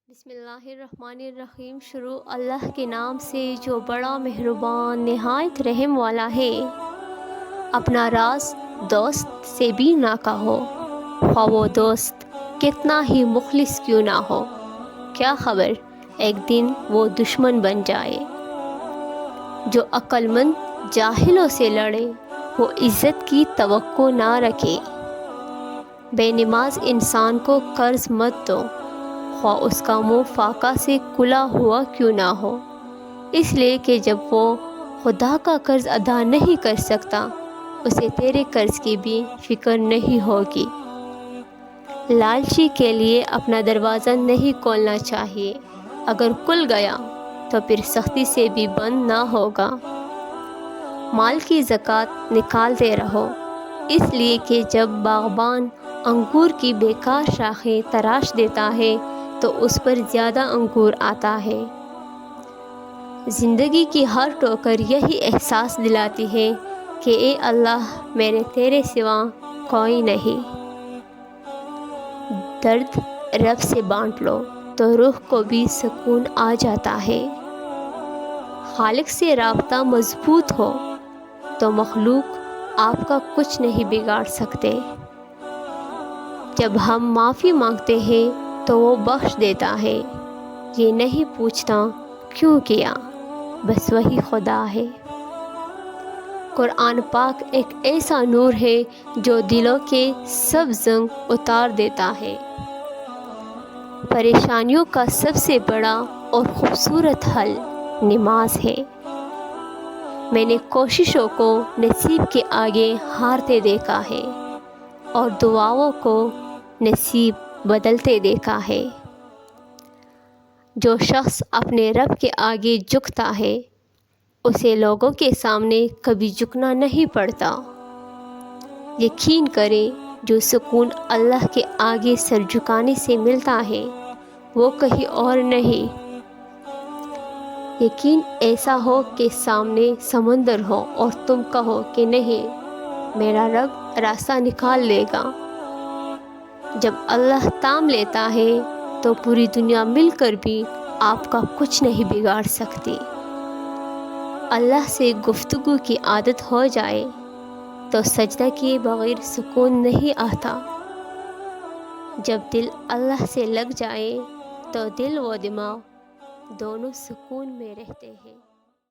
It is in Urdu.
بسم اللہ الرحمن الرحیم۔ شروع اللہ کے نام سے جو بڑا مہربان نہایت رحم والا ہے۔ اپنا راز دوست سے بھی نہ کہو، خواہ وہ دوست کتنا ہی مخلص کیوں نہ ہو، کیا خبر ایک دن وہ دشمن بن جائے۔ جو عقل مند جاہلوں سے لڑے، وہ عزت کی توقع نہ رکھے۔ بے نماز انسان کو قرض مت دو، خواہ اس کا منہ فاقہ سے کھلا ہوا کیوں نہ ہو، اس لیے کہ جب وہ خدا کا قرض ادا نہیں کر سکتا، اسے تیرے قرض کی بھی فکر نہیں ہوگی۔ لالچی کے لیے اپنا دروازہ نہیں کھولنا چاہیے، اگر کھل گیا تو پھر سختی سے بھی بند نہ ہوگا۔ مال کی زکوٰۃ نکالتے رہو، اس لیے کہ جب باغبان انگور کی بیکار شاخیں تراش دیتا ہے تو اس پر زیادہ انگور آتا ہے۔ زندگی کی ہر ٹھوکر یہی احساس دلاتی ہے کہ اے اللہ، میرے تیرے سوا کوئی نہیں۔ درد رب سے بانٹ لو تو روح کو بھی سکون آ جاتا ہے۔ خالق سے رابطہ مضبوط ہو تو مخلوق آپ کا کچھ نہیں بگاڑ سکتے۔ جب ہم معافی مانگتے ہیں تو وہ بخش دیتا ہے، یہ نہیں پوچھتا کیوں کیا، بس وہی خدا ہے۔ قرآن پاک ایک ایسا نور ہے جو دلوں کے سب زنگ اتار دیتا ہے۔ پریشانیوں کا سب سے بڑا اور خوبصورت حل نماز ہے۔ میں نے کوششوں کو نصیب کے آگے ہارتے دیکھا ہے اور دعاؤں کو نصیب بدلتے دیکھا ہے۔ جو شخص اپنے رب کے آگے جھکتا ہے، اسے لوگوں کے سامنے کبھی جھکنا نہیں پڑتا۔ یقین کریں، جو سکون اللہ کے آگے سر جھکانے سے ملتا ہے، وہ کہیں اور نہیں۔ یقین ایسا ہو کہ سامنے سمندر ہو اور تم کہو کہ نہیں، میرا رب راستہ نکال لے گا۔ جب اللہ تام لیتا ہے تو پوری دنیا مل کر بھی آپ کا کچھ نہیں بگاڑ سکتی۔ اللہ سے گفتگو کی عادت ہو جائے تو سجدہ کیے بغیر سکون نہیں آتا۔ جب دل اللہ سے لگ جائے تو دل و دماغ دونوں سکون میں رہتے ہیں۔